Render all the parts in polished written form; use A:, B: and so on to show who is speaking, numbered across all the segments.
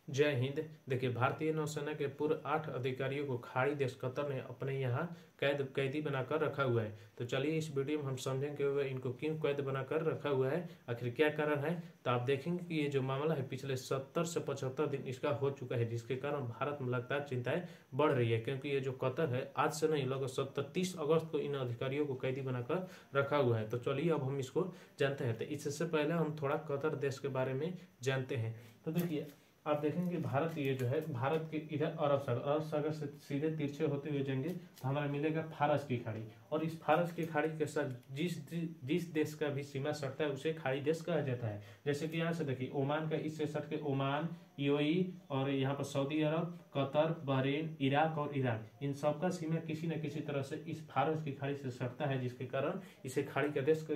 A: जय हिंद। देखिए, भारतीय नौसेना के पूर्व 8 अधिकारियों को खाड़ी देश कतर ने अपने यहाँ कैदी बनाकर रखा हुआ है। तो चलिए इस वीडियो में हम समझेंगे वह इनको क्यों कैद बनाकर रखा हुआ है, आखिर क्या कारण है। तो आप देखेंगे कि ये जो मामला है पिछले 70 से 75 दिन इसका हो चुका है, जिसके कारण भारत में लगातार चिंताएं बढ़ रही है। क्योंकि ये जो कतर है आज से नहीं, लगभग 30 अगस्त को इन अधिकारियों को कैदी बनाकर रखा हुआ है। तो चलिए अब हम इसको जानते हैं। तो इससे पहले हम थोड़ा कतर देश के बारे में जानते हैं। तो देखिए, आप देखेंगे भारत, ये जो है भारत के इधर अरब सागर से सीधे तिरछे होते हुए जाएंगे तो हमारा मिलेगा फारस की खाड़ी। और इस फारस की खाड़ी के साथ जिस देश का भी सीमा सटता है उसे खाड़ी देश कहा जाता है। जैसे कि यहाँ से देखिए, ओमान का इससे सट के ओमान, यूएई और यहाँ पर सऊदी अरब, कतर, बहरीन, इराक और ईरान, इन सब का सीमा किसी न किसी तरह से इस फारस की खाड़ी से सटता है, जिसके कारण इसे खाड़ी देश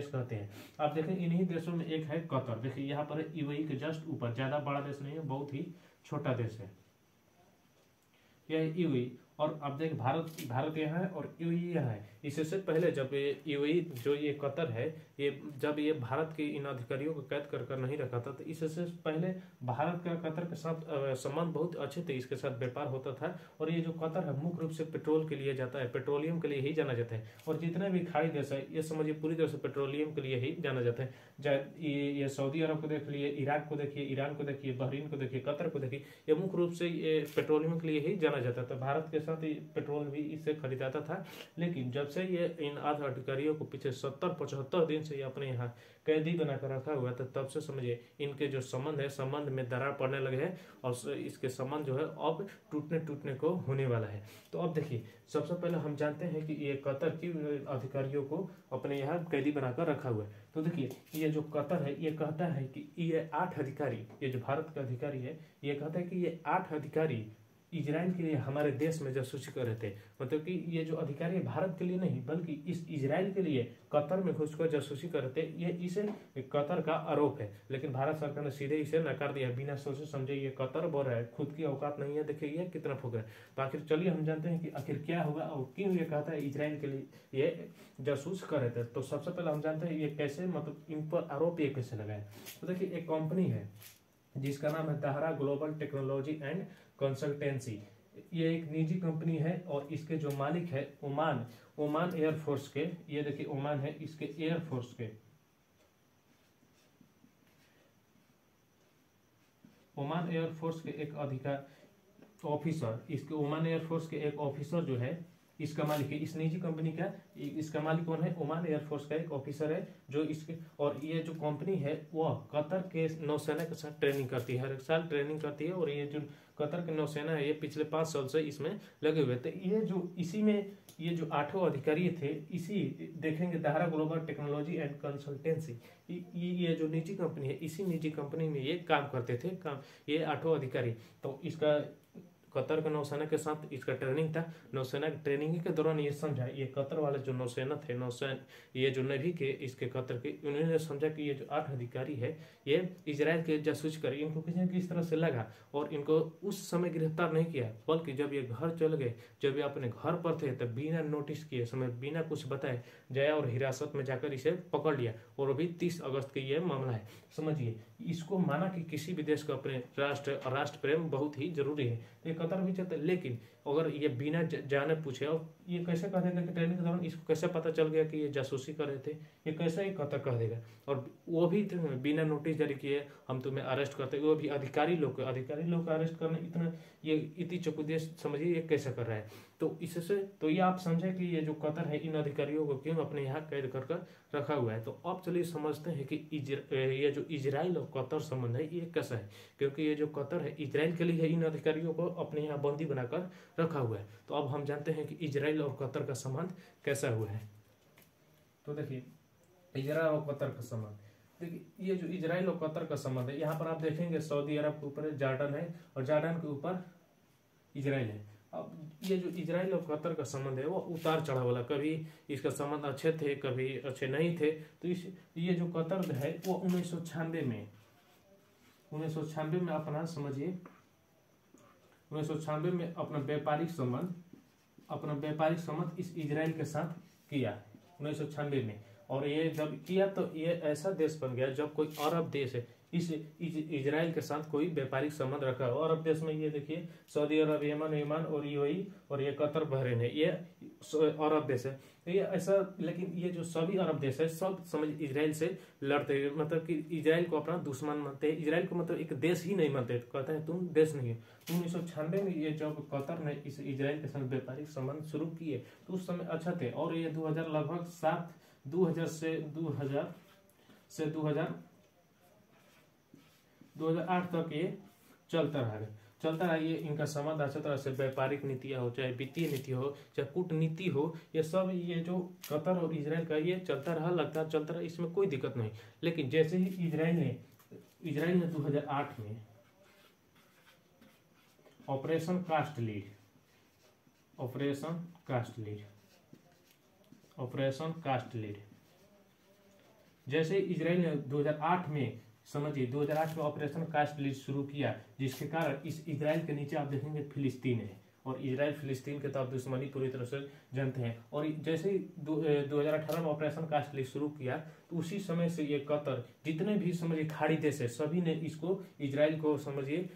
A: कहते हैं। आप देखें इन्हीं देशों में एक है कतर। देखिए यहाँ पर यूएई के जस्ट ऊपर, ज्यादा बड़ा देश नहीं है, बहुत ही छोटा देश है यह यूएई। और अब देख भारत यहाँ है और यूएई यहाँ है। इससे पहले जब ये यूएई जो ये कतर है, जब ये भारत के इन अधिकारियों को कैद कर नहीं रखा था, तो इससे पहले भारत का कतर के साथ संबंध बहुत अच्छे थे, इसके साथ व्यापार होता था। और ये जो कतर है मुख्य रूप से पेट्रोल के लिए जाता है, पेट्रोलियम के लिए ही जाना जाता है। और जितने भी खाड़ी देश है ये समझिए पूरी तरह से पेट्रोलियम के लिए ही जाना जाता है। चाहे ये सऊदी अरब को देख लिए, इराक को देखिए, ईरान को देखिए, बहरीन को देखिए, कतर को देखिए, ये मुख्य रूप से ये पेट्रोलियम के लिए ही जाना जाता था। भारत के साथ पेट्रोल भी इससे खरीदाता था। लेकिन जब से ये इन आठ अधिकारियों को पिछले 70-75 दिन से ये अपने यहाँ कैदी बनाकर रखा हुआ था, तब से समझिए इनके जो संबंध है, संबंध में दरार पड़ने लगे हैं और इसके संबंध जो है अब टूटने को होने वाला है। तो अब देखिए, सबसे पहले हम जानते हैं कि ये कतर की अधिकारियों को अपने यहाँ कैदी बनाकर रखा हुआ है। तो देखिए, ये जो कतर है ये कहता है कि ये 8 अधिकारी, ये जो भारत का अधिकारी है, ये कहता है कि ये 8 अधिकारी इजराइल के लिए हमारे देश में जासूसी कर रहे थे। मतलब कि ये जो अधिकारी भारत के लिए नहीं बल्कि इस इजराइल के लिए कतर में घुसकर जासूसी कर रहे थे, ये इसे कतर का आरोप है। लेकिन भारत सरकार ने सीधे इसे नकार दिया, बिना सोचे समझे। ये कतर बोल रहा है, खुद की औकात नहीं है, देखिए ये कितना फूक है। तो आखिर चलिए हम जानते हैं कि आखिर क्या होगा और क्यों ये कहता है इजराइल के लिए ये जासूस कर रहे थे। तो सबसे पहले हम जानते हैं ये कैसे, मतलब इन पर आरोप ये कैसे लगाए। तो देखिए, एक कंपनी है जिसका नाम है ताहरा ग्लोबल टेक्नोलॉजी एंड कंसल्टेंसी। ये एक निजी कंपनी है और इसके जो मालिक है ओमान एयरफोर्स के, ये देखिए ओमान है, इसके एयरफोर्स के, ओमान एयरफोर्स के एक ऑफिसर, इसके ओमान एयरफोर्स के एक ऑफिसर जो है इसका मालिक है। इस निजी कंपनी का इसका मालिक कौन है? ओमान एयरफोर्स का एक ऑफिसर है जो इसके, और ये जो कंपनी है वह कतर के नौसेना के साथ ट्रेनिंग करती है, हर एक साल ट्रेनिंग करती है। और ये जो कतर की नौसेना है ये पिछले 5 साल से इसमें लगे हुए थे। ये जो इसी में ये जो 8 अधिकारी थे, इसी देखेंगे ताहरा ग्लोबल टेक्नोलॉजी एंड कंसल्टेंसी, ये जो निजी कंपनी है, इसी निजी कंपनी में ये काम करते थे, ये 8 अधिकारी। तो इसका कतर के नौसेना के साथ इसका ट्रेनिंग था। नौसेना की ट्रेनिंग के दौरान ये समझा, ये कतर वाले जो नौसेना थे, ये जो नेवी के इसके कतर के, उन्होंने समझा कि ये जो 8 अधिकारी है ये इजराइल के जासूसी करे। इनको किसी न किसी तरह से लगा और इनको उस समय गिरफ्तार नहीं किया, बल्कि जब ये घर चल गए, जब ये अपने घर पर थे, तब बिना नोटिस किए, समय बिना कुछ बताए गया और हिरासत में जाकर इसे पकड़ लिया। और अभी 30 अगस्त का ये मामला है। समझिए, इसको माना कि किसी भी देश को अपने राष्ट्र प्रेम बहुत ही जरूरी है। ये कतर भी चलता है। लेकिन अगर ये बिना जाने पूछे, और ये कैसे कह देगा कि ट्रेनिंग के दौरान इसको कैसे पता चल गया कि ये जासूसी कर रहे थे, ये कैसे ही कतर कह देगा। और वो भी बिना नोटिस जारी किए हम तुम्हें अरेस्ट करते, वो भी अधिकारी लोग को अरेस्ट करना, इतना ये इतनी चकुदेश समझिए ये कैसे कर रहा है। तो इससे तो ये आप समझे कि ये जो कतर है इन अधिकारियों को क्यों अपने यहाँ कैद कर रखा हुआ है। तो अब चलिए समझते हैं कि ये जो इजराइल और कतर संबंध है ये कैसा है। क्योंकि ये जो कतर है इजराइल के लिए इन अधिकारियों को अपने यहाँ बंदी बनाकर रखा हुआ है। तो अब हम जानते हैं कि इजराइल और कतर का संबंध कैसा हुआ है। तो देखिए, इजराइल और कतर का संबंध, देखिए ये जो इजराइल और कतर का संबंध है, यहाँ पर आप देखेंगे सऊदी अरब के ऊपर जॉर्डन है और जॉर्डन के ऊपर इजराइल है। अब ये जो इजराइल और कतर का संबंध है वो उतार चढ़ाव वाला, कभी इसका संबंध अच्छे थे, कभी अच्छे नहीं थे। तो ये जो कतर है वो 1996 में अपना समझिए 1996 में अपना व्यापारिक संबंध इस इजराइल के साथ किया 1996 में। और ये जब किया तो ये ऐसा देश बन गया, जब कोई अरब देश है इजराइल के साथ कोई व्यापारिक संबंध रखा हो। अरब देश में ये देखिए सऊदी अरब, यमन और यूएई और ये कतर, बहरीन है, ये अरब देश है। ये ऐसा, लेकिन ये जो सभी अरब देश है सब समझ इजराइल से लड़ते हैं, मतलब कि इजराइल को अपना दुश्मन मानते हैं, इजराइल को मतलब एक देश ही नहीं मानते, तो कहते हैं तुम देश नहीं है। 1996 में ये जब कतर ने इस इजराइल के साथ व्यापारिक संबंध शुरू किए तो उस समय अच्छा थे, और ये 2000 लगभग 2000 से 2008 तक ये चलता रहा। ये इनका संबंध अच्छी तरह से व्यापारिक नीतियां हो, चाहे वित्तीय नीति हो, चाहे कूटनीति हो, ये सब ये जो कतर और इजराइल का ये चलता रहा, लगातार चलता रहा, इसमें कोई दिक्कत नहीं। लेकिन जैसे ही इजराइल ने 2008 में ऑपरेशन कास्ट लीड, जैसे इजराइल ने 2008 में, समझिए 2008 में ऑपरेशन कास्ट लीड शुरू किया, जिसके कारण इस इजराइल के नीचे आप देखेंगे फिलिस्तीन है, और इजराइल फिलिस्तीन के तब दुश्मनी पूरी तरह से जानते हैं। और जैसे ही 2018 में ऑपरेशन कास्ट लीड शुरू किया तो उसी समय से ये कतर, जितने भी समझिए खाड़ी देश है, सभी ने इसको इजराइल को समझिए,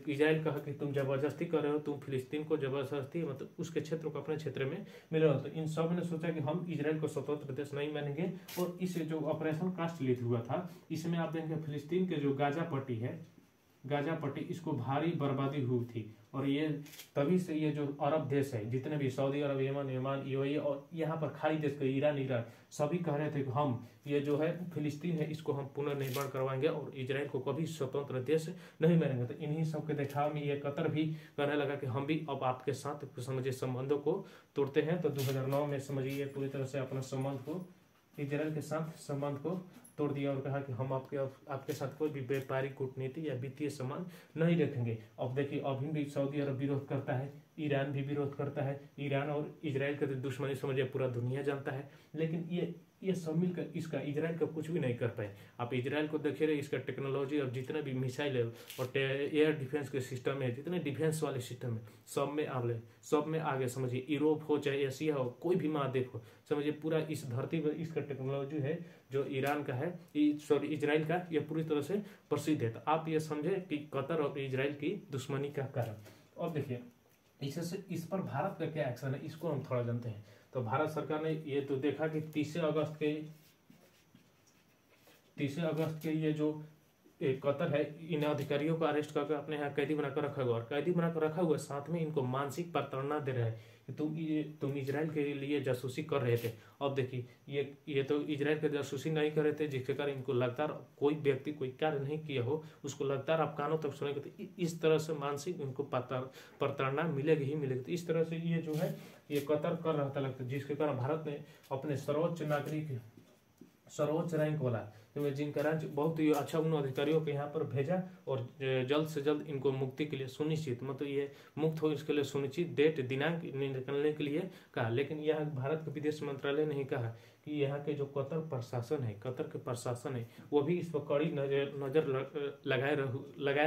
A: इजराइल कहा कि तुम जबरदस्ती कर रहे हो, तुम फिलिस्तीन को जबरदस्ती मतलब उसके क्षेत्र को अपने क्षेत्र में मिल रहा हो। तो इन सब ने सोचा कि हम इजराइल को स्वतंत्र देश नहीं मानेंगे, और इस जो ऑपरेशन कास्ट लीड हुआ था इसमें आप देखेंगे फिलिस्तीन के जो गाजा पट्टी इसको भारी बर्बादी हुई थी। और ये तभी से ये जो अरब देश है, जितने भी सऊदी अरब, यमन, यूएई और यहाँ पर खाड़ी देश के ईरान सभी कह रहे थे कि हम ये जो है फिलिस्तीन है इसको हम पुनर्निर्माण करवाएंगे और इजराइल को कभी स्वतंत्र देश नहीं मानेंगे। तो इन्हीं सब के देखाव में ये कतर भी कहने लगा कि हम भी अब आपके साथ समझिए संबंधों को तोड़ते हैं। तो 2009 में समझिए पूरी तरह से अपना संबंध को, इजराइल के साथ संबंध को तोड़ दिया और कहा कि हम आपके साथ कोई भी व्यापारिक, कूटनीति या वित्तीय संबंध नहीं रखेंगे। अब देखिए अभी भी सऊदी अरब विरोध करता है, ईरान भी विरोध करता है, ईरान और इजराइल का दुश्मनी समझिए पूरा दुनिया जानता है, लेकिन ये सब मिलकर इसका इजराइल का कुछ भी नहीं कर पाए। आप इजराइल को देखिए रहे, इसका टेक्नोलॉजी और जितने भी मिसाइल है और एयर डिफेंस के सिस्टम है, जितने डिफेंस वाले सिस्टम है, सब में आगे समझिए, यूरोप हो चाहे एशिया हो, कोई भी महाद्वीप हो, समझिए पूरा इस धरती पर इसका टेक्नोलॉजी है जो ईरान का है, इजराइल का, यह पूरी तरह से प्रसिद्ध है। तो आप ये समझे कि कतर और इजराइल की दुश्मनी का कारण। और देखिए इससे इस पर भारत का क्या एक्शन है, इसको हम थोड़ा जानते हैं। तो भारत सरकार ने ये तो देखा कि 30 अगस्त के ये जो कतर है, इन अधिकारियों को अरेस्ट करके अपने यहाँ कैदी बनाकर रखा हुआ, और कैदी बनाकर रखा हुआ साथ में इनको मानसिक प्रताड़ना दे रहा है कि तुम इजराइल के लिए जासूसी कर रहे थे। अब देखिए ये तो इजराइल के जासूसी नहीं कर रहे थे, जिसके कारण इनको लगातार कोई व्यक्ति कोई कार्य नहीं किया हो उसको लगातार आप कानों तक सुनेंगे, तो इस तरह से मानसिक इनको प्रताड़ना मिलेगी ही मिलेगी। तो इस तरह से ये जो है ये कतर कर रहा था लगता है, जिसके कारण भारत ने अपने सर्वोच्च रैंक वाला जिनका रैंक बहुत ही अच्छा उन अधिकारियों को यहाँ पर भेजा और जल्द से जल्द इनको मुक्ति के लिए सुनिश्चित, मतलब ये मुक्त हो इसके लिए सुनिश्चित दिनांक निकलने के लिए कहा। लेकिन यह भारत के विदेश मंत्रालय ने कहा कि यहाँ के जो कतर के प्रशासन है वो भी इस पर कड़ी नजर लगाए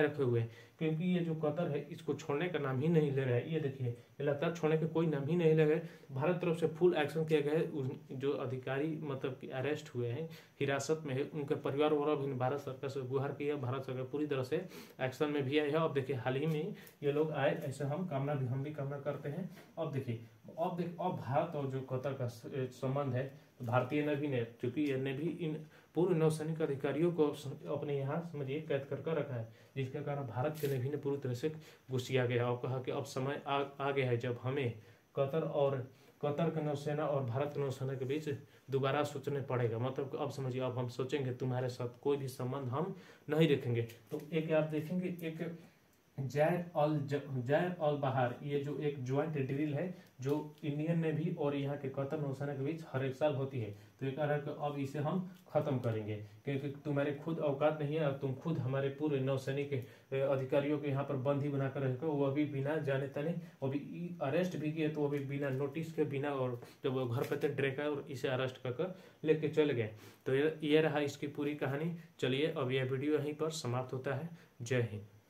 A: रखे हुए हैं, क्योंकि ये जो कतर है इसको छोड़ने का नाम ही नहीं ले रहा है। ये देखिए ये लगातार छोड़ने का कोई नाम ही नहीं ले रहा है। भारत तरफ से फुल एक्शन किया गया है, जो अधिकारी मतलब कि अरेस्ट हुए हैं, हिरासत में है, उनके परिवार वालों भी भारत सरकार से गुहार की है। भारत सरकार पूरी तरह से एक्शन में भी आई है। अब देखिए हाल ही में ये लोग आए, ऐसे हम भी कामना करते हैं। अब देखिए अब भारत और जो कतर का संबंध है, तो भारतीय नेवी ने, चूंकि ये नेवी इन पूर्व नौसैनिक अधिकारियों को अपने यहाँ समझिए कैद कर रखा है, जिसके कारण भारत के नेवी ने पूरी तरह से घुसिया गया और कहा कि अब समय आ गया है जब हमें कतर के नौसेना और भारत के नौसेना के बीच दोबारा सोचने पड़ेगा। मतलब अब समझिए अब हम सोचेंगे तुम्हारे साथ कोई भी संबंध हम नहीं रखेंगे। तो एक आप देखेंगे एक जैर अल बहार, ये जो एक ज्वाइंट ड्रिल है जो इंडियन नेवी और यहाँ के कतर नौसेना के बीच हर एक साल होती है। तो ये कह रहा है कि अब इसे हम खत्म करेंगे, क्योंकि तुम्हारे खुद औकात नहीं है और तुम खुद हमारे पूरे नौसैनिक अधिकारियों के यहाँ पर बंदी बनाकर रखे, वो भी बिना जाने तने, वो भी अरेस्ट भी किए तो वो भी बिना नोटिस के, बिना, और जब वो घर पे थे ड्रेका और इसे अरेस्ट कर लेके चले गए। तो ये रहा इसकी पूरी कहानी। चलिए अब यह वीडियो यहीं पर समाप्त होता है। जय हिंद।